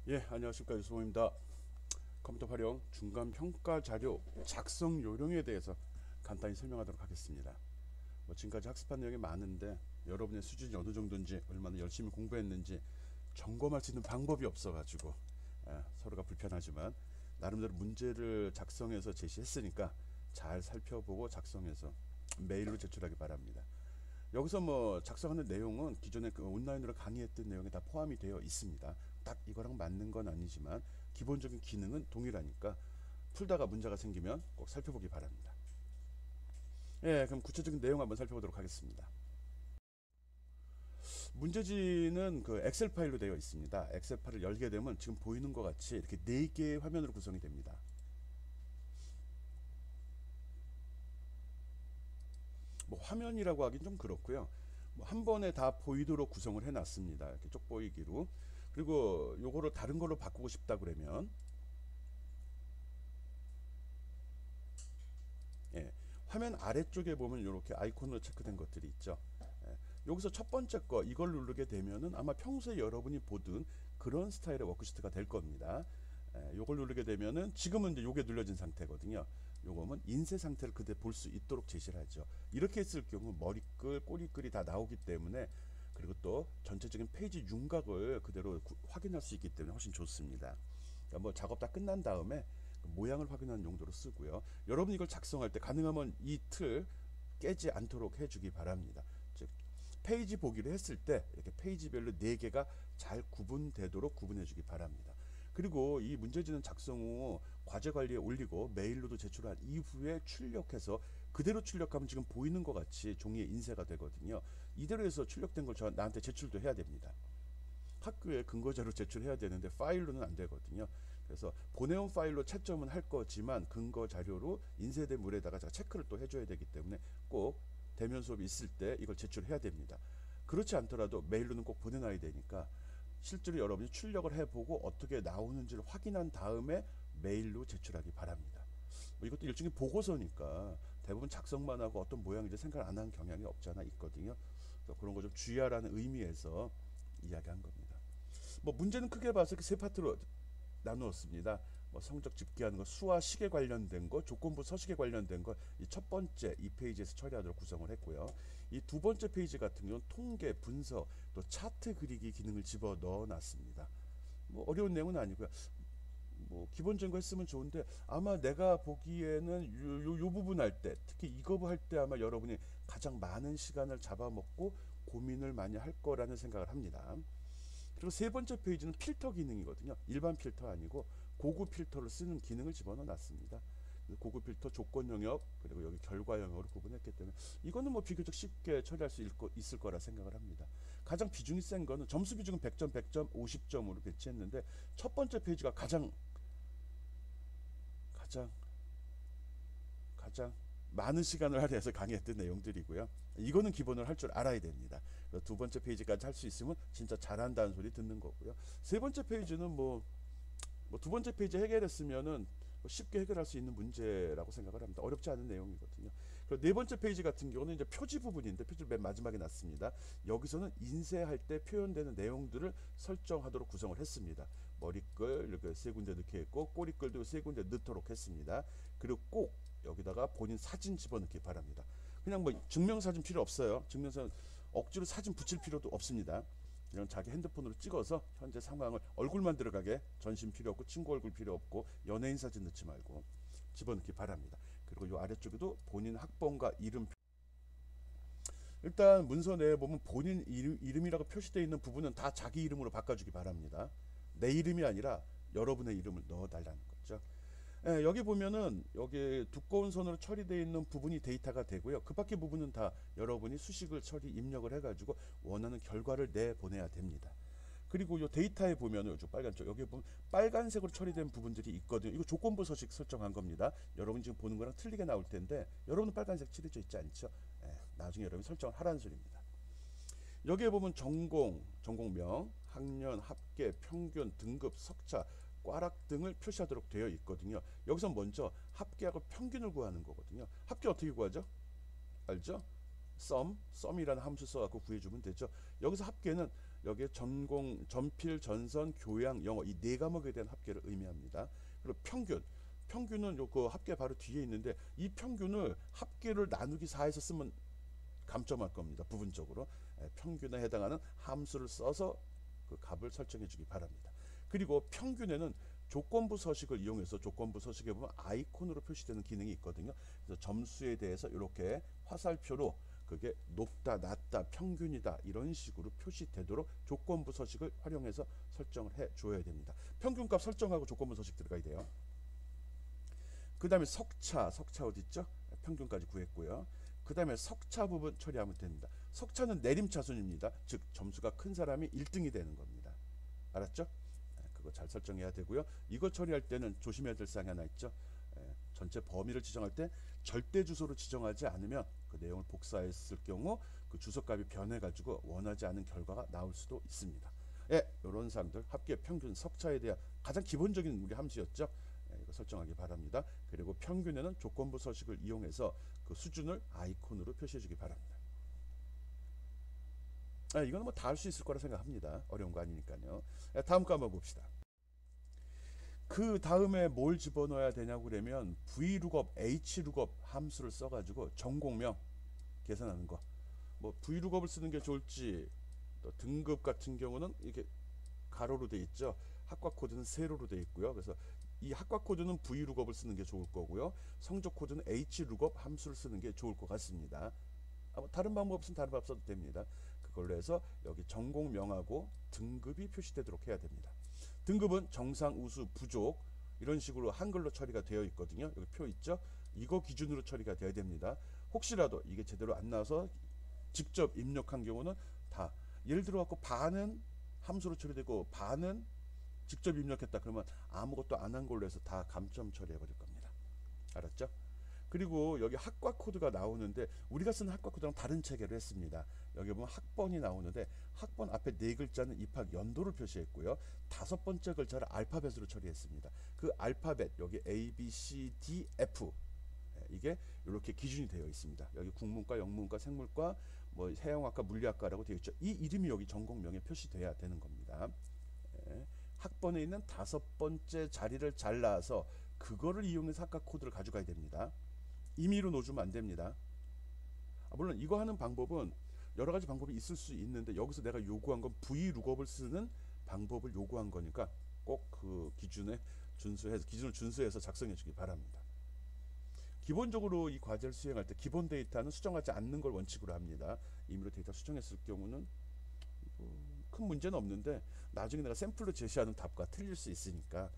예, 안녕하십니까 유승호입니다. 컴퓨터 활용 중간 평가 자료 작성 요령에 대해서 간단히 설명하도록 하겠습니다. 지금까지 학습한 내용이 많은데 여러분의 수준이 어느 정도인지 얼마나 열심히 공부했는지 점검할 수 있는 방법이 없어가지고 서로가 불편하지만 나름대로 문제를 작성해서 제시했으니까 잘 살펴보고 작성해서 메일로 제출하기 바랍니다. 여기서 작성하는 내용은 기존에 그 온라인으로 강의했던 내용에 다 포함이 되어 있습니다. 딱 이거랑 맞는 건 아니지만 기본적인 기능은 동일하니까 풀다가 문제가 생기면 꼭 살펴보기 바랍니다. 예, 그럼 구체적인 내용 한번 살펴보도록 하겠습니다. 문제지는 그 엑셀 파일로 되어 있습니다. 엑셀 파일을 열게 되면 지금 보이는 것 같이 이렇게 4개의 화면으로 구성이 됩니다. 화면이라고 하긴 좀 그렇고요. 한 번에 다 보이도록 구성을 해놨습니다. 이렇게 쪽 보이기로. 그리고 요거를 다른 걸로 바꾸고 싶다 그러면 예, 화면 아래쪽에 보면 이렇게 아이콘으로 체크된 것들이 있죠. 예, 여기서 첫 번째 거 이걸 누르게 되면은 아마 평소에 여러분이 보던 그런 스타일의 워크시트가 될 겁니다. 요걸 누르게 되면은 지금은 이제 요게 눌려진 상태거든요. 요거는 인쇄 상태를 그대로 볼 수 있도록 제시를 하죠. 이렇게 했을 경우 머리끌, 꼬리끌이 다 나오기 때문에 그리고 또 전체적인 페이지 윤곽을 그대로 확인할 수 있기 때문에 훨씬 좋습니다. 그러니까 작업 다 끝난 다음에 그 모양을 확인하는 용도로 쓰고요. 여러분 이걸 작성할 때 가능하면 이 틀 깨지 않도록 해주기 바랍니다. 즉 페이지 보기를 했을 때 이렇게 페이지별로 4개가 잘 구분되도록 구분해 주기 바랍니다. 그리고 이 문제지는 작성 후 과제 관리에 올리고 메일로도 제출한 이후에 출력해서 그대로 출력하면 지금 보이는 것 같이 종이에 인쇄가 되거든요. 이대로 해서 출력된 걸 나한테 제출도 해야 됩니다. 학교에 근거자료 제출해야 되는데 파일로는 안 되거든요. 그래서 보내온 파일로 채점은 할 거지만 근거자료로 인쇄된 물에다가 제가 체크를 또 해줘야 되기 때문에 꼭 대면 수업이 있을 때 이걸 제출해야 됩니다. 그렇지 않더라도 메일로는 꼭 보내놔야 되니까 실제로 여러분이 출력을 해보고 어떻게 나오는지를 확인한 다음에 메일로 제출하기 바랍니다. 이것도 일종의 보고서니까 대부분 작성만 하고 어떤 모양인지 생각 안 하는 경향이 없잖아 있거든요. 그래서 그런 거 좀 주의하라는 의미에서 이야기한 겁니다. 문제는 크게 봐서 이렇게 세 파트로 나누었습니다. 성적 집계하는 거, 수와 시계 관련된 거, 조건부 서식에 관련된 거, 이 첫 번째 이 페이지에서 처리하도록 구성을 했고요. 이 두 번째 페이지 같은 경우는 통계, 분석, 또 차트 그리기 기능을 집어 넣어놨습니다. 어려운 내용은 아니고요. 기본적인 거 했으면 좋은데 아마 내가 보기에는 요 부분 할 때, 특히 이거 할 때 아마 여러분이 가장 많은 시간을 잡아먹고 고민을 많이 할 거라는 생각을 합니다. 그리고 세 번째 페이지는 필터 기능이거든요. 일반 필터 아니고 고급 필터를 쓰는 기능을 집어넣어 놨습니다. 고급 필터 조건 영역 그리고 여기 결과 영역으로 구분했기 때문에 이거는 비교적 쉽게 처리할 수 있을 거라 생각을 합니다. 가장 비중이 센 거는 점수 비중은 100점, 100점, 50점으로 배치했는데 첫 번째 페이지가 가장 가장 많은 시간을 할애해서 강의했던 내용들이고요. 이거는 기본을 할 줄 알아야 됩니다. 두 번째 페이지까지 할 수 있으면 진짜 잘한다는 소리 듣는 거고요. 세 번째 페이지는 두 번째 페이지 해결했으면은 쉽게 해결할 수 있는 문제라고 생각을 합니다. 어렵지 않은 내용이거든요. 그리고 네 번째 페이지 같은 경우는 이제 표지 부분인데 표지를 맨 마지막에 놨습니다. 여기서는 인쇄할 때 표현되는 내용들을 설정하도록 구성을 했습니다. 머리끌 이렇게 세 군데 넣게 했고 꼬리끌도 세 군데 넣도록 했습니다. 그리고 꼭 여기다가 본인 사진 집어넣기 바랍니다. 그냥 증명사진 필요 없어요. 증명사진 억지로 사진 붙일 필요도 없습니다. 그냥 자기 핸드폰으로 찍어서 현재 상황을 얼굴만 들어가게 전신 필요 없고 친구 얼굴 필요 없고 연예인 사진 넣지 말고 집어넣기 바랍니다. 그리고 이 아래쪽에도 본인 학번과 이름 일단 문서 내에 보면 본인 이름이라고 표시되어 있는 부분은 다 자기 이름으로 바꿔주기 바랍니다. 내 이름이 아니라 여러분의 이름을 넣어달라는 거죠. 예, 여기 보면은 여기 두꺼운 선으로 처리되어 있는 부분이 데이터가 되고요. 그 밖의 부분은 다 여러분이 수식을 처리 입력을 해가지고 원하는 결과를 내보내야 됩니다. 그리고 이 데이터에 보면은 요 빨간 쪽 여기 보면 빨간색으로 처리된 부분들이 있거든요. 이거 조건부 서식 설정한 겁니다. 여러분 지금 보는 거랑 틀리게 나올 텐데 여러분은 빨간색 칠해져 있지 않죠? 예, 나중에 여러분이 설정을 하라는 소리입니다. 여기에 보면 전공, 전공명, 학년, 합계, 평균, 등급, 석차, 꽈락 등을 표시하도록 되어 있거든요. 여기서 먼저 합계하고 평균을 구하는 거거든요. 합계 어떻게 구하죠? 알죠? sum이라는 함수 써갖고 구해주면 되죠. 여기서 합계는 여기에 전공, 전필, 전선, 교양, 영어 이 네 과목에 대한 합계를 의미합니다. 그리고 평균. 평균은 요 그 합계 바로 뒤에 있는데 이 평균을 합계를 나누기 4에서 쓰면 감점할 겁니다. 부분적으로. 평균에 해당하는 함수를 써서 그 값을 설정해 주기 바랍니다. 그리고 평균에는 조건부 서식을 이용해서 조건부 서식에 보면 아이콘으로 표시되는 기능이 있거든요. 그래서 점수에 대해서 이렇게 화살표로 그게 높다, 낮다, 평균이다 이런 식으로 표시되도록 조건부 서식을 활용해서 설정을 해 줘야 됩니다. 평균값 설정하고 조건부 서식 들어가야 돼요. 그 다음에 석차 어디 있죠? 평균까지 구했고요. 그 다음에 석차 부분 처리하면 됩니다. 석차는 내림차순입니다. 즉 점수가 큰 사람이 1등이 되는 겁니다. 알았죠? 그거 잘 설정해야 되고요. 이거 처리할 때는 조심해야 될 사항이 하나 있죠. 전체 범위를 지정할 때 절대 주소로 지정하지 않으면 그 내용을 복사했을 경우 그 주소값이 변해가지고 원하지 않은 결과가 나올 수도 있습니다. 이런 사항들 합계 평균 석차에 대한 가장 기본적인 우리 함수였죠. 이거 설정하기 바랍니다. 그리고 평균에는 조건부 서식을 이용해서 그 수준을 아이콘으로 표시해 주기 바랍니다. 이거는 뭐 다 할 수 있을 거라 생각합니다. 어려운 거 아니니까요. 다음 거 한번 봅시다. 그 다음에 뭘 집어넣어야 되냐고 그러면 VLOOKUP, HLOOKUP 함수를 써가지고 전공명 계산하는 거. 뭐 VLOOKUP을 쓰는 게 좋을지, 또 등급 같은 경우는 이렇게 가로로 돼 있죠. 학과 코드는 세로로 돼 있고요. 그래서 이 학과 코드는 VLOOKUP을 쓰는 게 좋을 거고요. 성적 코드는 HLOOKUP 함수를 쓰는 게 좋을 것 같습니다. 뭐 다른 방법 없으면 다른 방법 써도 됩니다. 그걸로 해서 여기 전공명하고 등급이 표시되도록 해야 됩니다. 등급은 정상, 우수, 부족 이런 식으로 한글로 처리가 되어 있거든요. 여기 표 있죠? 이거 기준으로 처리가 되어야 됩니다. 혹시라도 이게 제대로 안 나와서 직접 입력한 경우는 다 예를 들어 갖고 반은 함수로 처리되고 반은 직접 입력했다 그러면 아무것도 안 한 걸로 해서 다 감점 처리해 버릴 겁니다. 알았죠? 그리고 여기 학과 코드가 나오는데 우리가 쓰는 학과 코드랑 다른 체계로 했습니다. 여기 보면 학번이 나오는데 학번 앞에 네 글자는 입학 연도를 표시했고요. 다섯 번째 글자를 알파벳으로 처리했습니다. 그 알파벳 여기 A, B, C, D, F 이게 이렇게 기준이 되어 있습니다. 여기 국문과, 영문과, 생물과, 뭐 해양학과, 물리학과라고 되어 있죠. 이 이름이 여기 전공명에 표시돼야 되는 겁니다. 학번에 있는 다섯 번째 자리를 잘라서 그거를 이용해서 학과 코드를 가져가야 됩니다. 임의로 넣어주면 안 됩니다. 물론 이거 하는 방법은 여러 가지 방법이 있을 수 있는데 여기서 내가 요구한 건 VLOOKUP을 쓰는 방법을 요구한 거니까 꼭 그 기준을 준수해서 작성해 주기 바랍니다. 기본적으로 이 과제를 수행할 때 기본 데이터는 수정하지 않는 걸 원칙으로 합니다. 임의로 데이터 수정했을 경우는 큰 문제는 없는데 나중에 내가 샘플로 제시하는 답과 틀릴 수 있으니까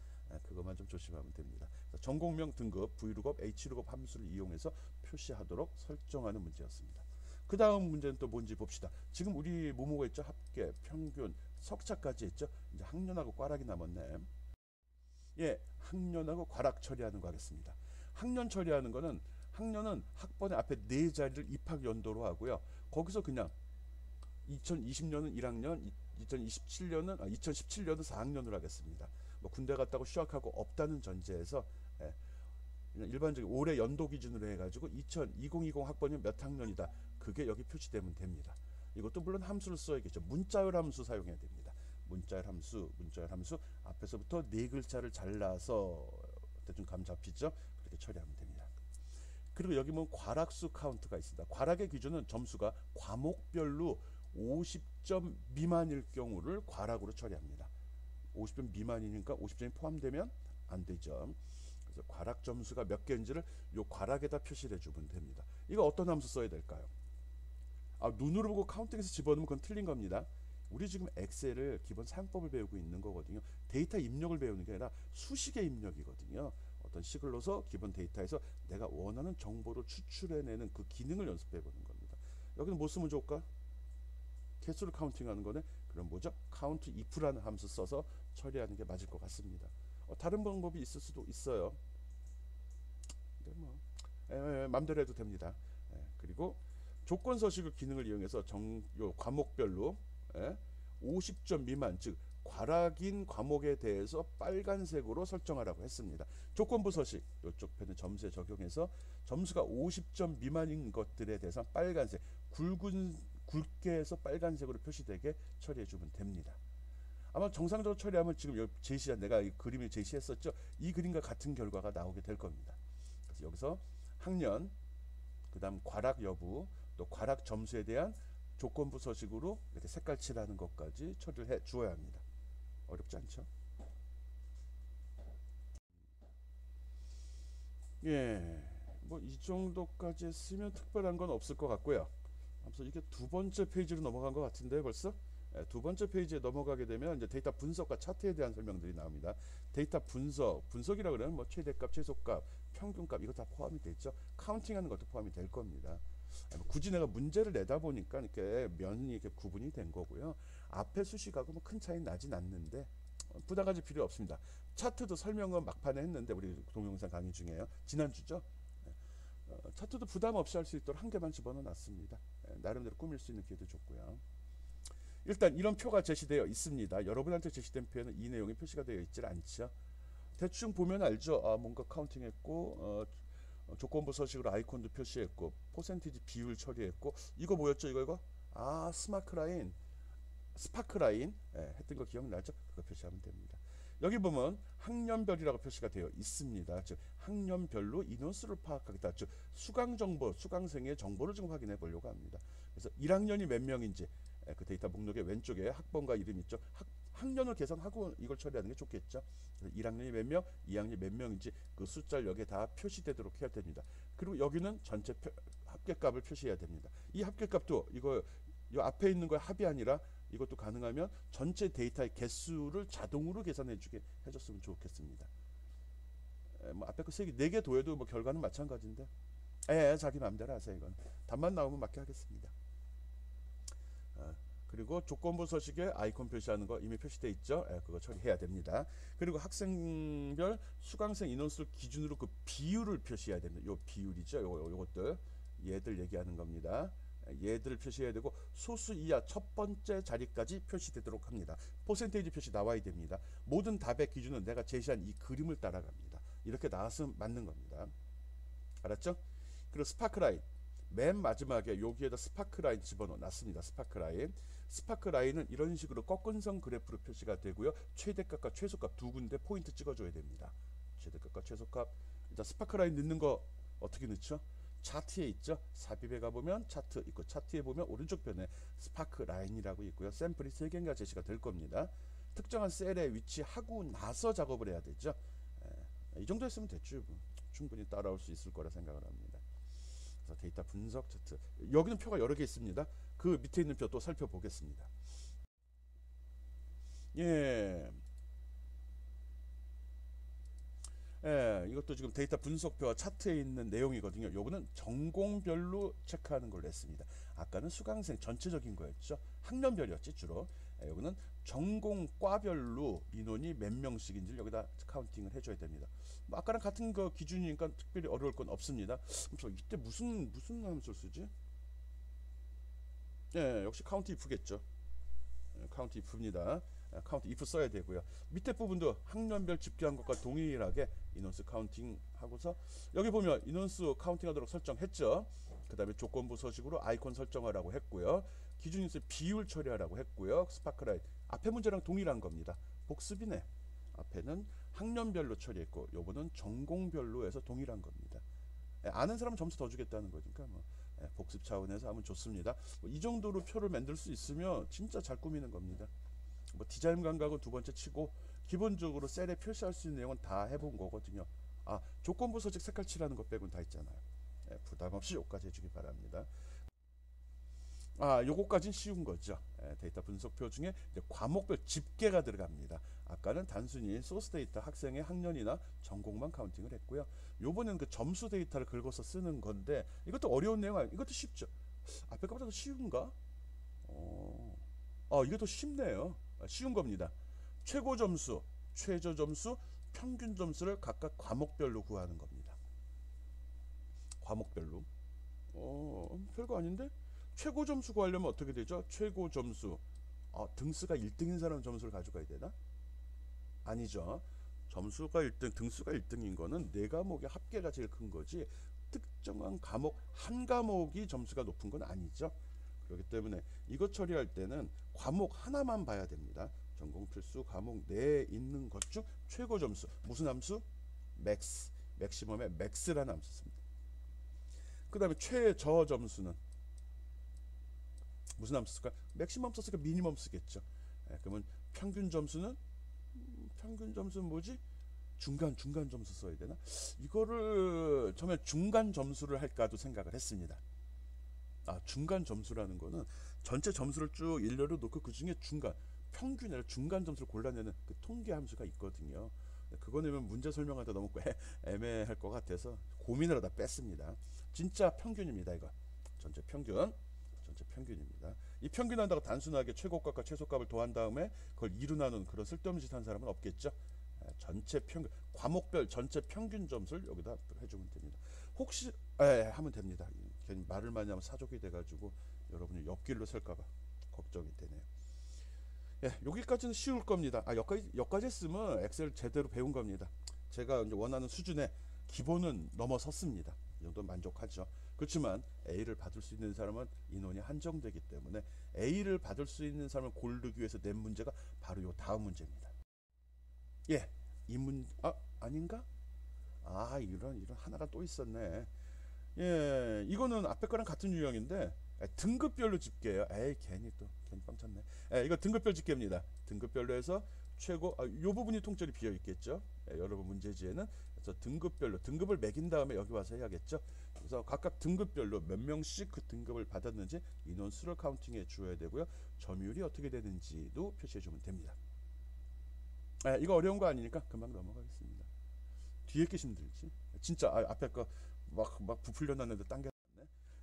그것만 좀 조심하면 됩니다. 전공명 등급 VLOOKUP, HLOOKUP 함수를 이용해서 표시하도록 설정하는 문제였습니다. 그 다음 문제는 또 뭔지 봅시다. 지금 우리 뭐뭐가 있죠? 합계, 평균, 석차까지 있죠? 이제 학년하고 꽈락이 남았네. 학년하고 꽈락 처리하는 거 하겠습니다. 학년 처리하는 거는 학년은 학번의 앞에 네 자리를 입학 연도로 하고요. 거기서 그냥 2020년은 1학년, 2017년은 4학년으로 하겠습니다. 뭐 군대 갔다고 휴학하고 없다는 전제에서 일반적인 올해 연도 기준으로 해가지고 2020 학번이 몇 학년이다. 그게 여기 표시되면 됩니다. 이것도 물론 함수를 써야겠죠. 문자열 함수 사용해야 됩니다. 문자열 함수 앞에서부터 네 글자를 잘라서 대충 감 잡히죠. 그렇게 처리하면 됩니다. 그리고 여기 보면 괄학수 카운트가 있습니다. 괄학의 기준은 점수가 과목별로 50점 미만일 경우를 괄학으로 처리합니다. 50점 미만이니까 50점이 포함되면 안 되죠. 그래서 괄학 점수가 몇 개인지를 요 괄학에다 표시를 해주면 됩니다. 이거 어떤 함수 써야 될까요? 눈으로 보고 카운팅해서 집어넣으면 그건 틀린 겁니다. 우리 지금 엑셀을 기본 사용법을 배우고 있는 거거든요. 데이터 입력을 배우는 게 아니라 수식의 입력이거든요. 어떤 식을 넣어서 기본 데이터에서 내가 원하는 정보를 추출해내는 그 기능을 연습해 보는 겁니다. 여기는 뭐 쓰면 좋을까? 개수를 카운팅하는 거네. 그럼 뭐죠? 카운트 if라는 함수 써서 처리하는 게 맞을 것 같습니다. 다른 방법이 있을 수도 있어요. 근데 뭐 맘대로 해도 됩니다. 그리고 조건 서식의 기능을 이용해서 요 과목별로 50점 미만, 즉 괄학인 과목에 대해서 빨간색으로 설정하라고 했습니다. 조건부 서식 이쪽 편에 점수에 적용해서 점수가 50점 미만인 것들에 대해서 빨간색 굵은 굵게 해서 빨간색으로 표시되게 처리해 주면 됩니다. 아마 정상적으로 처리하면 지금 여기 제시한 내가 이 그림을 제시했었죠. 이 그림과 같은 결과가 나오게 될 겁니다. 그래서 여기서 학년, 그다음 괄학 여부, 또 괄학 점수에 대한 조건부 서식으로 이렇게 색깔 칠하는 것까지 처리를 해 주어야 합니다. 어렵지 않죠? 예, 뭐 이 정도까지 했으면 특별한 건 없을 것 같고요. 그래서 이게 두 번째 페이지로 넘어간 것 같은데 벌써? 예, 두 번째 페이지에 넘어가게 되면 이제 데이터 분석과 차트에 대한 설명들이 나옵니다. 데이터 분석이라 그러면 뭐 최대값, 최소값, 평균값 이거 다 포함이 되죠. 카운팅하는 것도 포함이 될 겁니다. 뭐 굳이 내가 문제를 내다 보니까 이렇게 면이 이렇게 구분이 된 거고요. 앞에 수식하고 뭐 큰 차이 나진 않는데 부담 가질 필요 없습니다. 차트도 설명은 막판에 했는데 우리 동영상 강의 중에요. 지난주죠. 차트도 부담 없이 할 수 있도록 한 개만 집어넣어 놨습니다. 나름대로 꾸밀 수 있는 기회도 좋고요. 일단 이런 표가 제시되어 있습니다. 여러분한테 제시된 표에는 이 내용이 표시가 되어 있질 않죠. 대충 보면 알죠. 아, 뭔가 카운팅했고 조건부 서식으로 아이콘도 표시했고 퍼센티지 비율 처리했고 이거 뭐였죠? 이거? 아, 스파크라인 했던 거 기억나죠? 그거 표시하면 됩니다. 여기 보면 학년별이라고 표시가 되어 있습니다. 즉 학년별로 인원수를 파악하겠다. 즉 수강 정보, 수강생의 정보를 좀 확인해 보려고 합니다. 그래서 1학년이 몇 명인지 그 데이터 목록의 왼쪽에 학번과 이름 있죠. 학년을 계산하고 이걸 처리하는 게 좋겠죠. 1학년이 몇 명, 2학년이 몇 명인지 그 숫자를 여기에 다 표시되도록 해야 됩니다. 그리고 여기는 전체 합계값을 표시해야 됩니다. 이 합계값도 이거 이 앞에 있는 거에 합이 아니라 이것도 가능하면 전체 데이터의 개수를 자동으로 계산해 주게 해줬으면 좋겠습니다. 뭐 앞에 그 네 개 도해도 뭐 결과는 마찬가지인데 자기 마음대로 하세요. 이건 답만 나오면 맞게 하겠습니다. 그리고 조건부 서식에 아이콘 표시하는 거 이미 표시되어 있죠. 그거 처리해야 됩니다. 그리고 학생별 수강생 인원수를 기준으로 그 비율을 표시해야 됩니다. 요 비율이죠. 요것들 얘들 얘기하는 겁니다. 얘들을 표시해야 되고 소수 이하 첫 번째 자리까지 표시되도록 합니다. 퍼센테이지 표시 나와야 됩니다. 모든 답의 기준은 내가 제시한 이 그림을 따라갑니다. 이렇게 나왔으면 맞는 겁니다. 알았죠? 그리고 스파크라인 맨 마지막에 여기에다 스파크라인 집어넣어 놨습니다. 스파크라인은 이런 식으로 꺾은선 그래프로 표시가 되고요. 최대값과 최소값 두 군데 포인트 찍어줘야 됩니다. 최대값과 최소값. 일단 스파크라인 넣는 거 어떻게 넣죠? 차트에 있죠. 삽입에 가보면 차트 있고 차트에 보면 오른쪽 편에 스파크라인이라고 있고요. 샘플이 3개가 제시가 될 겁니다. 특정한 셀에 위치하고 나서 작업을 해야 되죠. 이 정도 했으면 됐죠. 충분히 따라올 수 있을 거라 생각을 합니다. 그래서 데이터 분석 차트 여기는 표가 여러 개 있습니다. 그 밑에 있는 표 또 살펴보겠습니다. 이것도 지금 데이터 분석표와 차트에 있는 내용이거든요. 요거는 전공별로 체크하는 걸로 했습니다. 아까는 수강생 전체적인 거였죠. 학년별이었지 주로. 요거는 전공과별로 인원이 몇 명씩인지 여기다 카운팅을 해줘야 됩니다. 뭐 아까랑 같은 거 기준이니까 특별히 어려울 건 없습니다. 이때 무슨 함수를 쓰지? 역시 카운트 if겠죠. 카운트 if입니다. 카운트 if 써야 되고요. 밑에 부분도 학년별 집계한 것과 동일하게 인원수 카운팅 하고서 여기 보면 인원수 카운팅하도록 설정했죠. 그 다음에 조건부 서식으로 아이콘 설정하라고 했고요. 기준인수 비율 처리하라고 했고요. 스파크라인 앞에 문제랑 동일한 겁니다. 복습이네. 앞에는 학년별로 처리했고 요거는 전공별로 해서 동일한 겁니다. 아는 사람은 점수 더 주겠다는 거니까 뭐 복습 차원에서 하면 좋습니다. 이 정도로 표를 만들 수 있으면 진짜 잘 꾸미는 겁니다. 뭐 디자인 감각은 두 번째 치고 기본적으로 셀에 표시할 수 있는 내용은 다 해본 거거든요. 조건부 서식 색깔 칠하는 것 빼고는 다 있잖아요. 부담 없이 요까지 해주기 바랍니다. 요거까지는 쉬운 거죠. 데이터 분석표 중에 이제 과목별 집계가 들어갑니다. 아까는 단순히 소스 데이터 학생의 학년이나 전공만 카운팅을 했고요. 요번에는 그 점수 데이터를 긁어서 쓰는 건데 이것도 어려운 내용 아니에요. 이것도 쉽죠. 앞에 거보다 더 쉬운가? 이게 더 쉽네요. 쉬운 겁니다. 최고 점수, 최저 점수, 평균 점수를 각각 과목별로 구하는 겁니다. 과목별로. 별거 아닌데? 최고 점수 구하려면 어떻게 되죠? 최고 점수. 등수가 1등인 사람 점수를 가져가야 되나? 아니죠. 점수가 1등, 등수가 1등인 거는 네 과목의 합계가 제일 큰 거지 특정한 과목 한 과목이 점수가 높은 건 아니죠. 그렇기 때문에 이것 처리할 때는 과목 하나만 봐야 됩니다. 전공 필수 과목 내에 있는 것 중 최고 점수 무슨 함수? 맥스, 맥시멈의 맥스라는 함수 씁니다. 그 다음에 최저 점수는 무슨 함수 쓸까? 맥시멈 썼으니까 미니멈 쓰겠죠. 그러면 평균 점수는 뭐지? 중간 점수 써야 되나? 이거를 처음에 중간 점수를 할까도 생각을 했습니다. 중간 점수라는 거는 전체 점수를 쭉 일렬로 놓고 그 중에 평균을 중간 점수를 골라내는 그 통계 함수가 있거든요. 그거 내면 문제 설명할 때 너무 애매할 것 같아서 고민을 하다 뺐습니다. 진짜 평균입니다. 이거 전체 평균입니다. 이 평균한다고 단순하게 최고값과 최소값을 더한 다음에 그걸 2로 나눈 그런 쓸데없는 짓 한 사람은 없겠죠. 전체 평균 과목별 전체 평균 점수를 여기다 해주면 됩니다. 혹시 하면 됩니다. 괜히 말을 많이 하면 사족이 돼가지고 여러분이 옆길로 셀까봐 걱정이 되네요. 여기까지는 쉬울 겁니다. 여기까지 했으면 엑셀 제대로 배운 겁니다. 제가 이제 원하는 수준의 기본은 넘어섰습니다. 이 정도 만족하죠. 그렇지만 A를 받을 수 있는 사람은 인원이 한정되기 때문에 A를 받을 수 있는 사람을 고르기 위해서 낸 문제가 바로 요 다음 문제입니다. 아닌가? 이런 하나가 또 있었네. 이거는 앞에 거랑 같은 유형인데 등급별로 집계예요. 괜히 빵 쳤네. 이거 등급별 집계입니다. 등급별로 해서 최고 요 부분이 통째로 비어 있겠죠. 여러분 문제지에는 그래서 등급별로 등급을 매긴 다음에 여기 와서 해야겠죠. 그래서 각각 등급별로 몇 명씩 그 등급을 받았는지 인원수를 카운팅해 주어야 되고요. 점유율이 어떻게 되는지도 표시해 주면 됩니다. 이거 어려운 거 아니니까 금방 넘어가겠습니다. 뒤에 게 힘들지. 진짜 앞에 거 막 부풀려 놨는데 당겼네.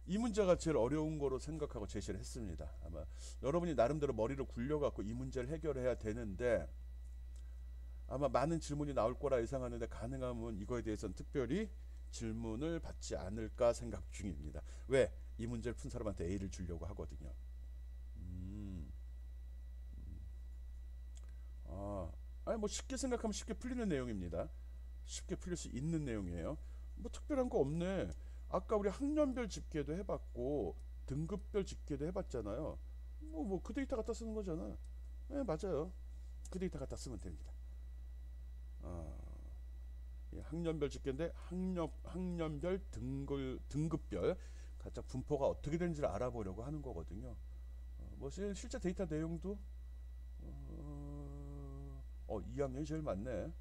이 문제가 제일 어려운 거로 생각하고 제시를 했습니다. 아마 여러분이 나름대로 머리를 굴려갖고 이 문제를 해결해야 되는데 아마 많은 질문이 나올 거라 예상하는데 가능하면 이거에 대해서는 특별히 질문을 받지 않을까 생각 중입니다. 왜? 이 문제를 푼 사람한테 A를 주려고 하거든요. 뭐 쉽게 생각하면 쉽게 풀리는 내용입니다. 쉽게 풀릴 수 있는 내용이에요. 뭐 특별한 거 없네. 아까 우리 학년별 집계도 해봤고 등급별 집계도 해봤잖아요. 그 데이터 갖다 쓰는 거잖아. 맞아요. 그 데이터 갖다 쓰면 됩니다. 학년별 집계인데 학년별 등급별 각자 분포가 어떻게 되는지를 알아보려고 하는 거거든요. 실제 데이터 내용도 2학년이 제일 많네.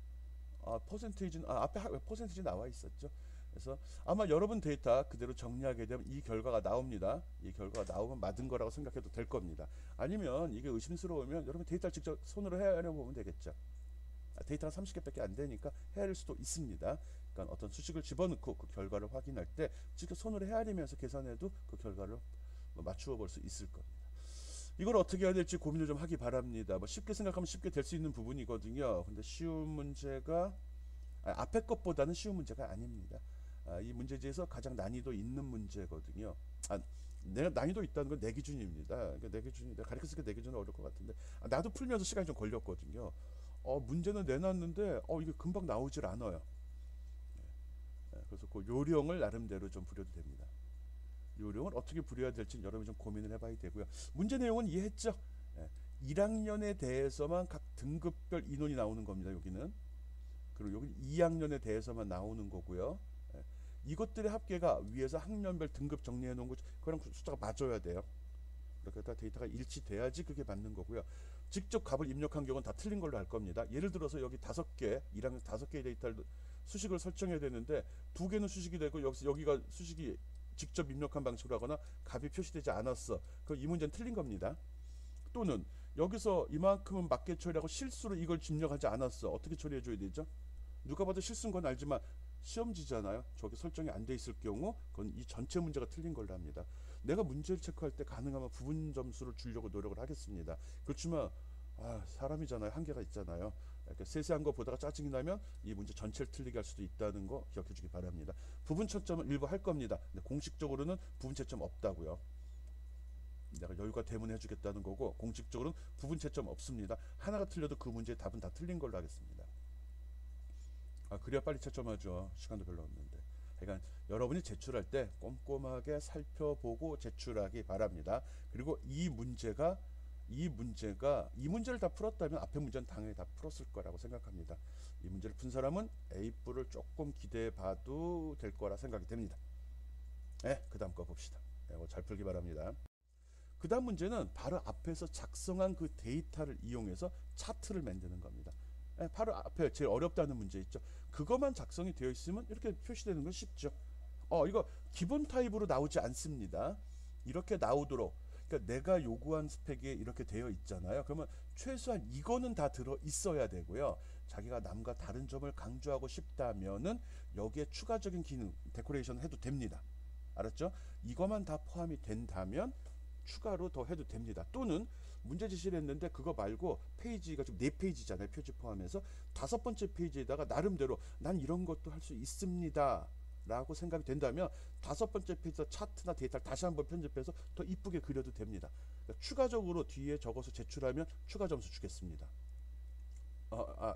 퍼센테이지는 앞에 퍼센테이지 나와 있었죠. 그래서 아마 여러분 데이터 그대로 정리하게 되면 이 결과가 나옵니다. 이 결과가 나오면 맞은 거라고 생각해도 될 겁니다. 아니면 이게 의심스러우면 여러분 데이터를 직접 손으로 헤아려 보면 되겠죠. 데이터가 30개밖에 안 되니까 헤아릴 수도 있습니다. 그러니까 어떤 수식을 집어넣고 그 결과를 확인할 때 직접 손으로 헤아리면서 계산해도 그 결과를 맞추어 볼 수 있을 겁니다. 이걸 어떻게 해야 될지 고민을 좀 하기 바랍니다. 쉽게 생각하면 쉽게 될 수 있는 부분이거든요. 근데 쉬운 문제가 앞에 것보다는 쉬운 문제가 아닙니다. 이 문제지에서 가장 난이도 있는 문제거든요. 내가 난이도 있다는 건 내 기준입니다. 그러니까 내 기준이 내가 가르쳤으니까 내 기준은 어려울 것 같은데 나도 풀면서 시간이 좀 걸렸거든요. 문제는 내놨는데 이게 금방 나오질 않아요. 그래서 그 요령을 나름대로 좀 부려도 됩니다. 요령을 어떻게 부려야 될지 여러분이 좀 고민을 해봐야 되고요. 문제 내용은 이해했죠? 1학년에 대해서만 각 등급별 인원이 나오는 겁니다. 여기는. 그리고 여기 2학년에 대해서만 나오는 거고요. 이것들의 합계가 위에서 학년별 등급 정리해 놓은 거 그랑 숫자가 맞아야 돼요. 그렇게 다 데이터가 일치돼야지 그게 맞는 거고요. 직접 값을 입력한 경우는 다 틀린 걸로 할 겁니다. 예를 들어서 여기 5개, 1학년 5개의 데이터를 수식을 설정해야 되는데 2개는 수식이 되고 여기가 수식이 직접 입력한 방식으로 하거나 값이 표시되지 않았어. 그럼 이 문제는 틀린 겁니다. 또는 여기서 이만큼은 맞게 처리하고 실수로 이걸 입력하지 않았어. 어떻게 처리해 줘야 되죠? 누가 봐도 실수인 건 알지만 시험지잖아요. 저게 설정이 안 돼 있을 경우 그건 이 전체 문제가 틀린 걸로 합니다. 내가 문제를 체크할 때 가능하면 부분 점수를 주려고 노력을 하겠습니다. 그렇지만 사람이잖아요. 한계가 있잖아요. 이렇게 세세한 거 보다가 짜증이 나면 이 문제 전체를 틀리게 할 수도 있다는 거 기억해 주기 바랍니다. 부분 채점은 일부 할 겁니다. 근데 공식적으로는 부분 채점 없다고요. 내가 여유가 되면 해주겠다는 거고 공식적으로는 부분 채점 없습니다. 하나가 틀려도 그 문제의 답은 다 틀린 걸로 하겠습니다. 그래야 빨리 채점하죠. 시간도 별로 없는데. 그러니까 여러분이 제출할 때 꼼꼼하게 살펴보고 제출하기 바랍니다. 그리고 이 문제를 다 풀었다면 앞에 문제는 당연히 다 풀었을 거라고 생각합니다. 이 문제를 푼 사람은 A뿔을 조금 기대해 봐도 될 거라 생각이 됩니다. 네, 그 다음 거 봅시다. 네, 잘 풀기 바랍니다. 그 다음 문제는 바로 앞에서 작성한 그 데이터를 이용해서 차트를 만드는 겁니다. 네, 바로 앞에 제일 어렵다는 문제 있죠. 그것만 작성이 되어 있으면 이렇게 표시되는 건 쉽죠. 이거 기본 타입으로 나오지 않습니다. 이렇게 나오도록, 그러니까 내가 요구한 스펙에 이렇게 되어 있잖아요. 그러면 최소한 이거는 다 들어 있어야 되고요. 자기가 남과 다른 점을 강조하고 싶다면은 여기에 추가적인 기능, 데코레이션 해도 됩니다. 알았죠? 이것만 다 포함이 된다면 추가로 더 해도 됩니다. 또는 문제 제시를 했는데 그거 말고 페이지가 지금 4페이지잖아요. 표지 포함해서 5번째 페이지에다가 나름대로 난 이런 것도 할 수 있습니다 라고 생각이 된다면 5번째 페이지에서 차트나 데이터를 다시 한번 편집해서 더 이쁘게 그려도 됩니다. 그러니까 추가적으로 뒤에 적어서 제출하면 추가 점수 주겠습니다.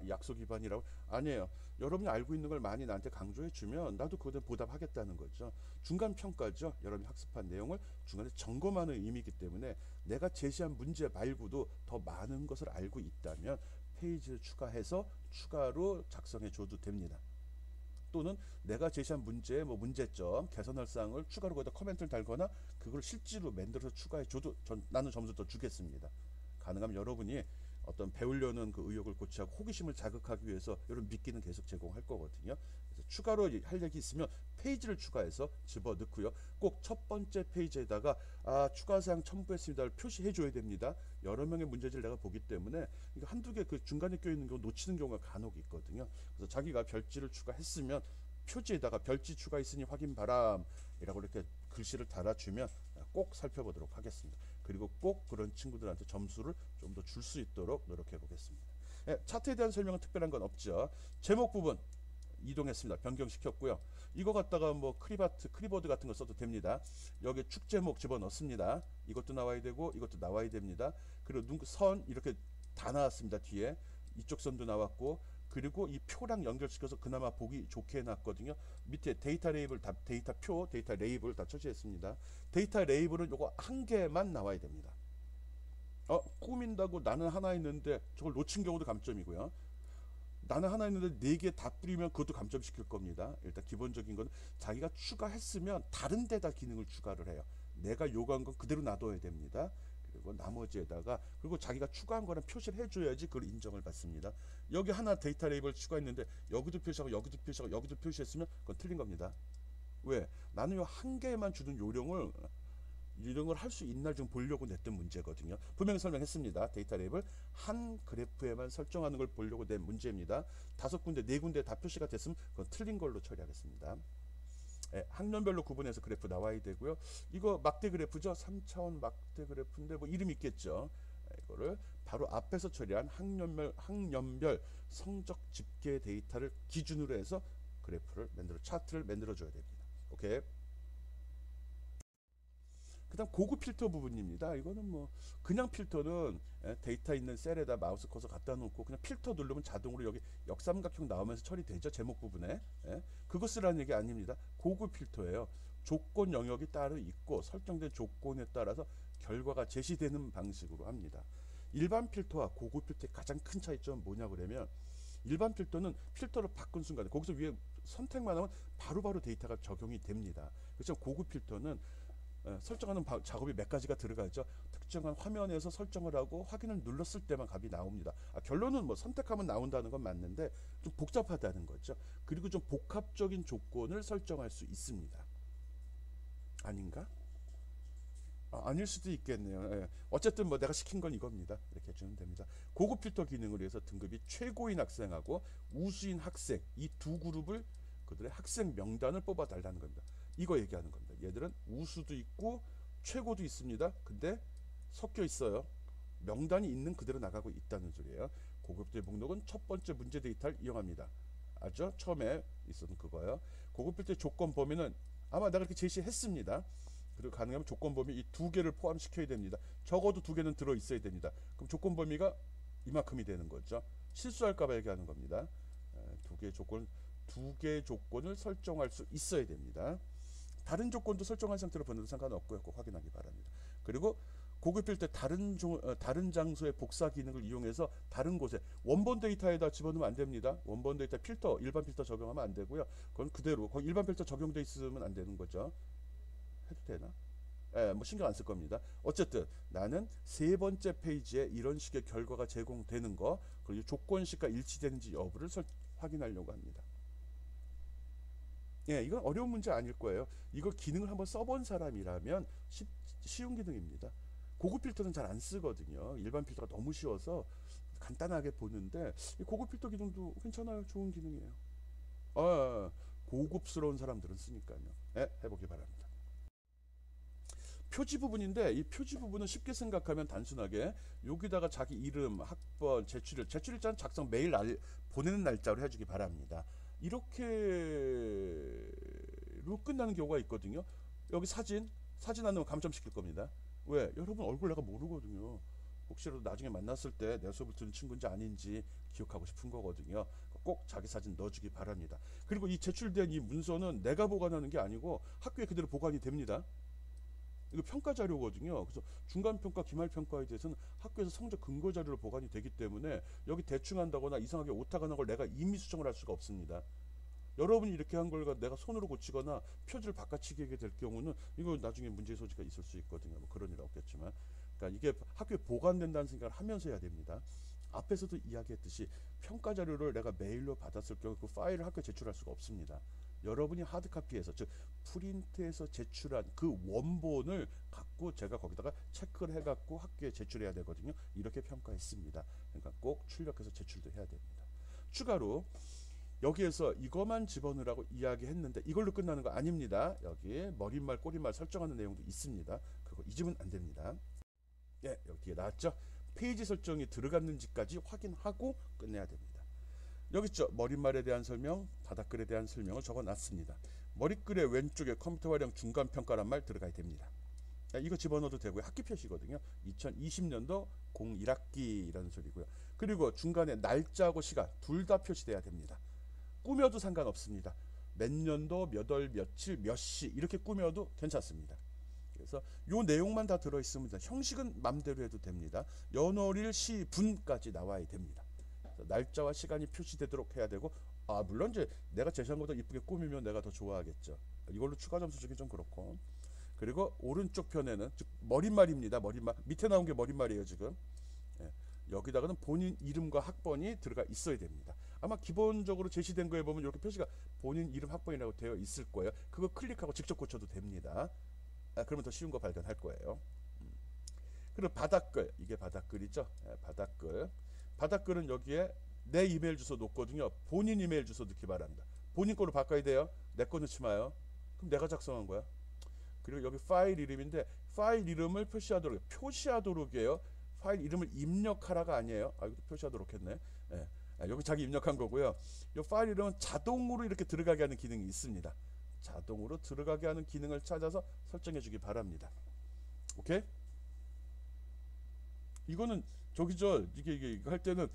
약속 위반이라고? 아니에요. 여러분이 알고 있는 걸 많이 나한테 강조해 주면 나도 그거에 보답하겠다는 거죠. 중간 평가죠. 여러분이 학습한 내용을 중간에 점검하는 의미이기 때문에 내가 제시한 문제 말고도 더 많은 것을 알고 있다면 페이지를 추가해서 추가로 작성해 줘도 됩니다. 또는 내가 제시한 문제의 문제점, 개선할 사항을 추가로 거기다 코멘트를 달거나 그걸 실제로 만들어서 추가해 줘도 나는 점수 더 주겠습니다. 가능하면 여러분이 어떤 배우려는 그 의욕을 고취하고 호기심을 자극하기 위해서 이런 미끼는 계속 제공할 거거든요. 그래서 추가로 할 얘기 있으면 페이지를 추가해서 집어넣고요. 꼭 첫 번째 페이지에다가 추가사항 첨부했습니다를 표시해 줘야 됩니다. 여러 명의 문제지를 내가 보기 때문에 이거 한두 개 그 중간에 껴있는 경우 놓치는 경우가 간혹 있거든요. 그래서 자기가 별지를 추가했으면 표지에다가 별지 추가 있으니 확인 바람이라고 이렇게 글씨를 달아주면 꼭 살펴보도록 하겠습니다. 그리고 꼭 그런 친구들한테 점수를 좀 더 줄 수 있도록 노력해 보겠습니다. 차트에 대한 설명은 특별한 건 없죠. 제목 부분 이동했습니다. 변경시켰고요. 이거 갖다가 크리보드 같은 거 써도 됩니다. 여기 축 제목 집어넣습니다. 이것도 나와야 되고 이것도 나와야 됩니다. 그리고 선 이렇게 다 나왔습니다. 뒤에 이쪽 선도 나왔고, 그리고 이 표랑 연결시켜서 그나마 보기 좋게 해놨거든요. 밑에 데이터 레이블 데이터 표, 데이터 레이블 다 처리했습니다. 데이터 레이블은 요거 한 개만 나와야 됩니다. 꾸민다고 나는 하나 있는데 저걸 놓친 경우도 감점이고요. 나는 하나 있는데 4개 다 뿌리면 그것도 감점시킬 겁니다. 일단 기본적인 건 자기가 추가했으면 다른 데다 기능을 추가를 해요. 내가 요구한 건 그대로 놔둬야 됩니다. 그리고 나머지에다가 그리고 자기가 추가한 거는 표시를 해줘야지 그걸 인정을 받습니다. 여기 하나 데이터 레이블 추가했는데 여기도 표시하고 여기도 표시하고 여기도 표시했으면 그건 틀린 겁니다. 왜? 나는 요 한 개만 주는 요령을 할 수 있나 좀 보려고 냈던 문제거든요. 분명히 설명했습니다. 데이터 레이블 한 그래프에만 설정하는 걸 보려고 낸 문제입니다. 5군데, 4군데 다 표시가 됐으면 그건 틀린 걸로 처리하겠습니다. 학년별로 구분해서 그래프 나와야 되고요. 이거 막대 그래프죠. 3차원 막대 그래프인데 이름이 있겠죠. 이거를 바로 앞에서 처리한 학년별 성적 집계 데이터를 기준으로 해서 그래프를 차트를 만들어 줘야 됩니다. 오케이. 그다음 고급 필터 부분입니다. 이거는 그냥 필터는 데이터 있는 셀에다 마우스 커서 갖다 놓고 그냥 필터 누르면 자동으로 여기 역삼각형 나오면서 처리되죠. 제목 부분에. 그거 쓰라는 얘기 아닙니다. 고급 필터예요. 조건 영역이 따로 있고 설정된 조건에 따라서 결과가 제시되는 방식으로 합니다. 일반 필터와 고급 필터의 가장 큰 차이점은 뭐냐 그러면, 일반 필터는 필터를 바꾼 순간에 거기서 위에 선택만 하면 바로바로 데이터가 적용이 됩니다. 그렇지만 고급 필터는 설정하는 작업이 몇 가지가 들어가죠. 특정한 화면에서 설정을 하고 확인을 눌렀을 때만 값이 나옵니다. 결론은 선택하면 나온다는 건 맞는데 좀 복잡하다는 거죠. 그리고 좀 복합적인 조건을 설정할 수 있습니다. 아닌가? 아닐 수도 있겠네요. 어쨌든 내가 시킨 건 이겁니다. 이렇게 해주면 됩니다. 고급 필터 기능을 위해서 등급이 최고인 학생하고 우수인 학생 이 두 그룹을 그들의 학생 명단을 뽑아 달라는 겁니다. 이거 얘기하는 겁니다. 얘들은 우수도 있고 최고도 있습니다. 근데 섞여 있어요. 명단이 있는 그대로 나가고 있다는 소리예요. 고급필터의 목록은 첫 번째 문제 데이터를 이용합니다. 알죠? 처음에 있었던 그거예요. 고급필터의 조건 범위는 아마 내가 이렇게 제시했습니다. 그리고 가능하면 조건 범위 이 2개를 포함시켜야 됩니다. 적어도 2개는 들어 있어야 됩니다. 그럼 조건 범위가 이만큼이 되는 거죠. 실수할까 봐 얘기하는 겁니다. 2개의 조건 두 개의 조건을 설정할 수 있어야 됩니다. 다른 조건도 설정한 상태로 보내도 상관없고요. 꼭 확인하기 바랍니다. 그리고 고급 필터 다른 장소의 복사 기능을 이용해서 다른 곳에 원본 데이터에다 집어넣으면 안 됩니다. 원본 데이터 필터, 일반 필터 적용하면 안 되고요. 그건 그대로 거기 일반 필터 적용돼 있으면 안 되는 거죠. 해도 되나? 예, 뭐 신경 안 쓸 겁니다. 어쨌든 나는 세 번째 페이지에 이런 식의 결과가 제공되는 거, 그리고 조건식과 일치되는지 여부를 확인하려고 합니다. 예, 이건 어려운 문제 아닐 거예요. 이거 기능을 한번 써본 사람이라면 쉬운 기능입니다. 고급 필터는 잘 안 쓰거든요. 일반 필터가 너무 쉬워서 간단하게 보는데 이 고급 필터 기능도 괜찮아요. 좋은 기능이에요. 고급스러운 사람들은 쓰니까요. 예, 해보기 바랍니다. 표지 부분인데 이 표지 부분은 쉽게 생각하면 단순하게 여기다가 자기 이름, 학번, 제출일자는 작성 메일 보내는 날짜로 해주기 바랍니다. 이렇게로 끝나는 경우가 있거든요. 여기 사진 안 넣으면 감점시킬 겁니다. 왜? 여러분 얼굴 내가 모르거든요. 혹시라도 나중에 만났을 때 내 수업을 듣는 친구인지 아닌지 기억하고 싶은 거거든요. 꼭 자기 사진 넣어주기 바랍니다. 그리고 이 제출된 이 문서는 내가 보관하는 게 아니고 학교에 그대로 보관이 됩니다. 이거 평가 자료거든요. 그래서 중간평가, 기말평가에 대해서는 학교에서 성적 근거 자료로 보관이 되기 때문에 여기 대충 한다거나 이상하게 오타가 난 걸 내가 임의 수정을 할 수가 없습니다. 여러분이 이렇게 한 걸 내가 손으로 고치거나 표지를 바꿔치기게 될 경우는 이거 나중에 문제의 소지가 있을 수 있거든요. 뭐 그런 일 없겠지만, 그러니까 이게 학교에 보관된다는 생각을 하면서 해야 됩니다. 앞에서도 이야기했듯이 평가 자료를 내가 메일로 받았을 경우 그 파일을 학교에 제출할 수가 없습니다. 여러분이 하드카피에서, 즉 프린트해서 제출한 그 원본을 갖고 제가 거기다가 체크를 해갖고 학교에 제출해야 되거든요. 이렇게 평가했습니다. 그러니까 꼭 출력해서 제출도 해야 됩니다. 추가로 여기에서 이것만 집어넣으라고 이야기했는데 이걸로 끝나는 거 아닙니다. 여기 머릿말, 꼬릿말 설정하는 내용도 있습니다. 그거 잊으면 안 됩니다. 예, 여기 뒤에 나왔죠? 페이지 설정이 들어갔는지까지 확인하고 끝내야 됩니다. 여기 있죠? 머릿말에 대한 설명, 바닥글에 대한 설명을 적어놨습니다. 머릿글의 왼쪽에 컴퓨터 활용 중간평가란 말 들어가야 됩니다. 이거 집어넣어도 되고요. 학기 표시거든요. 2020년도 01학기라는 소리고요. 그리고 중간에 날짜하고 시간 둘 다 표시돼야 됩니다. 꾸며도 상관없습니다. 몇 년도, 몇 월, 며칠, 몇 시 이렇게 꾸며도 괜찮습니다. 그래서 요 내용만 다 들어있으면 형식은 맘대로 해도 됩니다. 연월일, 시, 분까지 나와야 됩니다. 날짜와 시간이 표시되도록 해야 되고, 물론 이제 내가 제시한 것보다 이쁘게 꾸미면 내가 더 좋아하겠죠. 이걸로 추가 점수 주기 좀 그렇고. 그리고 오른쪽 편에는 즉 머릿말입니다. 머릿말 밑에 나온 게 머릿말이에요 지금. 예. 여기다가는 본인 이름과 학번이 들어가 있어야 됩니다. 아마 기본적으로 제시된 거에 보면 이렇게 표시가 본인 이름 학번이라고 되어 있을 거예요. 그거 클릭하고 직접 고쳐도 됩니다. 그러면 더 쉬운 거 발견할 거예요. 그리고 바닥글, 이게 바닥글이죠. 바닥글. 바닥글은 여기에 내 이메일 주소 놓거든요. 본인 이메일 주소 넣기 바랍니다. 본인 거로 바꿔야 돼요. 내 거 넣지 마요. 그럼 내가 작성한 거야. 그리고 여기 파일 이름인데 파일 이름을 표시하도록 해요. 파일 이름을 입력하라가 아니에요. 이것도 표시하도록 했네. 예. 여기 자기 입력한 거고요. 이 파일 이름은 자동으로 이렇게 들어가게 하는 기능이 있습니다. 자동으로 들어가게 하는 기능을 찾아서 설정해 주기 바랍니다. 오케이? 이거는 이게 할 때는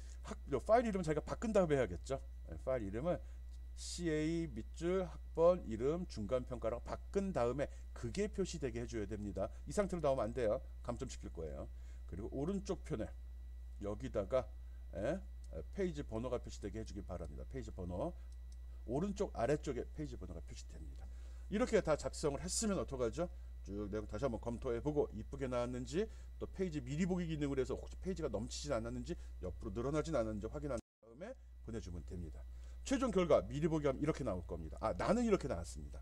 파일 이름은 자기가 바꾼 다음에 해야겠죠. 파일 이름을 CA 밑줄 학번 이름 중간평가라고 바꾼 다음에 그게 표시되게 해줘야 됩니다. 이 상태로 나오면 안 돼요. 감점시킬 거예요. 그리고 오른쪽 편에 여기다가 페이지 번호가 표시되게 해주기 바랍니다. 페이지 번호 오른쪽 아래쪽에 페이지 번호가 표시됩니다. 이렇게 다 작성을 했으면 어떡하죠? 쭉 내가 다시 한번 검토해보고 이쁘게 나왔는지, 또 페이지 미리 보기 기능을 해서 혹시 페이지가 넘치진 않았는지, 옆으로 늘어나진 않았는지 확인한 다음에 보내주면 됩니다. 최종 결과 미리 보기 하면 이렇게 나올 겁니다. 나는 이렇게 나왔습니다.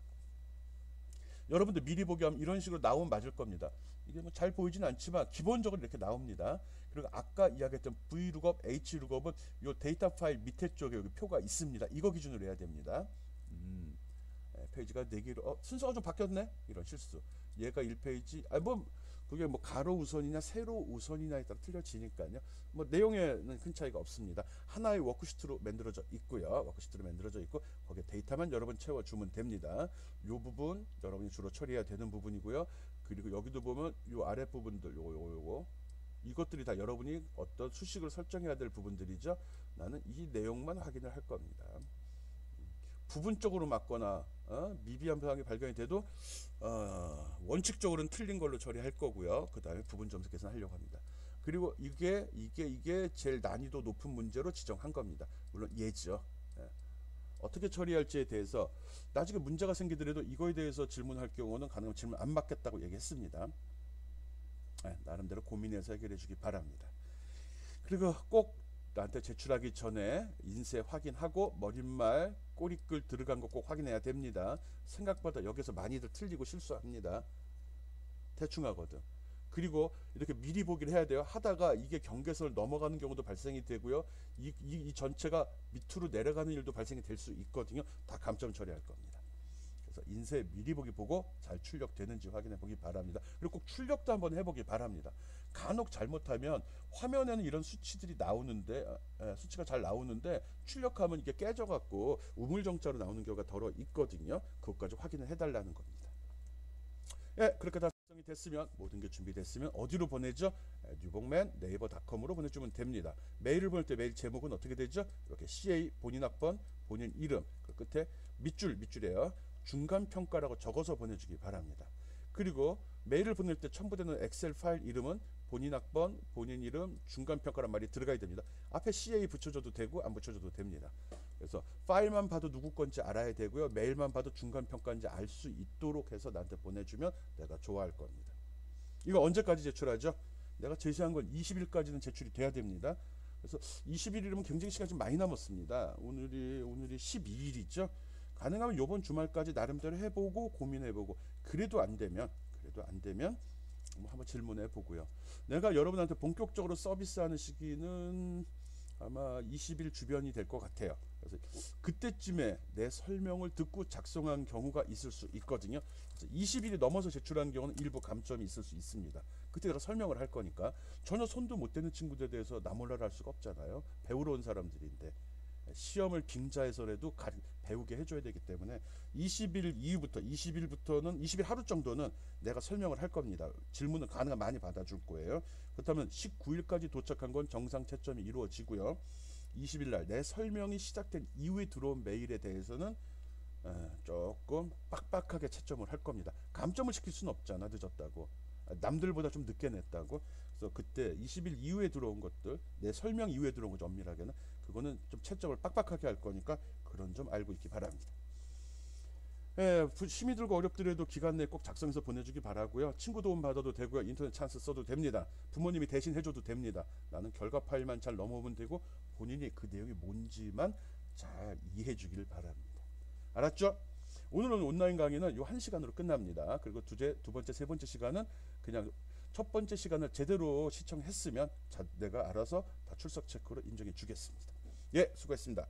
여러분들 미리 보기 하면 이런 식으로 나오면 맞을 겁니다. 이게 뭐 잘 보이진 않지만 기본적으로 이렇게 나옵니다. 그리고 아까 이야기했던 V룩업, H룩업은 이 데이터 파일 밑에 쪽에 여기 표가 있습니다. 이거 기준으로 해야 됩니다. 페이지가 4개로 순서가 좀 바뀌었네? 이런 실수. 얘가 1페이지, 그게 뭐 가로 우선이냐 세로 우선이냐에 따라 틀려지니까요. 뭐 내용에는 큰 차이가 없습니다. 하나의 워크시트로 만들어져 있고요. 워크시트로 만들어져 있고 거기에 데이터만 여러분 채워주면 됩니다. 이 부분 여러분이 주로 처리해야 되는 부분이고요. 그리고 여기도 보면 이 아래 부분들 요거 이것들이 다 여러분이 어떤 수식을 설정해야 될 부분들이죠. 나는 이 내용만 확인을 할 겁니다. 부분적으로 맞거나 미비한 사항이 발견이 돼도 원칙적으로는 틀린 걸로 처리할 거고요. 그 다음에 부분 점수 계산하려고 합니다. 그리고 이게 제일 난이도 높은 문제로 지정한 겁니다. 물론 예죠. 예. 어떻게 처리할지에 대해서 나중에 문제가 생기더라도 이거에 대해서 질문할 경우는 가능하면 질문 안 받겠다고 얘기했습니다. 예, 나름대로 고민해서 해결해 주기 바랍니다. 그리고 꼭 나한테 제출하기 전에 인쇄 확인하고 머릿말 꼬리글 들어간 거 꼭 확인해야 됩니다. 생각보다 여기서 많이들 틀리고 실수합니다. 대충 하거든. 그리고 이렇게 미리 보기를 해야 돼요. 하다가 이게 경계선을 넘어가는 경우도 발생이 되고요. 이 전체가 밑으로 내려가는 일도 발생이 될 수 있거든요. 다 감점 처리할 겁니다. 그래서 인쇄 미리 보기 보고 잘 출력되는지 확인해 보기 바랍니다. 그리고 꼭 출력도 한번 해보기 바랍니다. 간혹 잘못하면 화면에는 이런 수치들이 나오는데 수치가 잘 나오는데 출력하면 이게 깨져갖고 우물정자로 나오는 경우가 더러 있거든요. 그것까지 확인을 해달라는 겁니다. 예, 그렇게 다 작성이 됐으면 모든 게 준비됐으면 어디로 보내죠? 뉴복맨 네이버닷컴으로 보내주면 됩니다. 메일을 보낼 때 메일 제목은 어떻게 되죠? 이렇게 CA 본인 학번 본인 이름 그 끝에 밑줄이에요. 중간평가라고 적어서 보내주기 바랍니다. 그리고 메일을 보낼 때 첨부되는 엑셀 파일 이름은 본인 학번, 본인 이름, 중간평가란 말이 들어가야 됩니다. 앞에 CA 붙여줘도 되고 안 붙여줘도 됩니다. 그래서 파일만 봐도 누구 건지 알아야 되고요. 메일만 봐도 중간평가인지 알 수 있도록 해서 나한테 보내주면 내가 좋아할 겁니다. 이거 언제까지 제출하죠? 내가 제시한 건 20일까지는 제출이 돼야 됩니다. 그래서 20일이면 굉장히 시간이 좀 많이 남았습니다. 오늘이 12일이죠. 가능하면 이번 주말까지 나름대로 해보고 고민해보고 그래도 안 되면 한번 질문해 보고요. 내가 여러분한테 본격적으로 서비스하는 시기는 아마 20일 주변이 될 것 같아요. 그래서 그때쯤에 내 설명을 듣고 작성한 경우가 있을 수 있거든요. 20일이 넘어서 제출한 경우는 일부 감점이 있을 수 있습니다. 그때 내가 설명을 할 거니까 전혀 손도 못 대는 친구들에 대해서 나 몰라라 할 수가 없잖아요. 배우러 온 사람들인데 시험을 빙자해서라도 배우게 해줘야 되기 때문에 20일 이후부터 20일 하루 정도는 내가 설명을 할 겁니다. 질문은 가능한 많이 받아줄 거예요. 그렇다면 19일까지 도착한 건 정상 채점이 이루어지고요. 20일 날 내 설명이 시작된 이후에 들어온 메일에 대해서는 조금 빡빡하게 채점을 할 겁니다. 감점을 시킬 수는 없잖아. 늦었다고. 남들보다 좀 늦게 냈다고. 그래서 그때 20일 이후에 들어온 것들, 내 설명 이후에 들어온 거 엄밀하게는 그거는 좀 채점을 빡빡하게 할 거니까 그런 점 알고 있기 바랍니다. 힘이 들고 어렵더라도 기간 내에 꼭 작성해서 보내주기 바라고요. 친구 도움 받아도 되고요. 인터넷 찬스 써도 됩니다. 부모님이 대신 해줘도 됩니다. 나는 결과 파일만 잘 넘어오면 되고 본인이 그 내용이 뭔지만 잘 이해해 주길 바랍니다. 알았죠? 오늘은 온라인 강의는 요 1시간으로 끝납니다. 그리고 두 번째, 세 번째 시간은 그냥 첫 번째 시간을 제대로 시청했으면 내가 알아서 다 출석 체크로 인정해 주겠습니다. 예, 수고했습니다.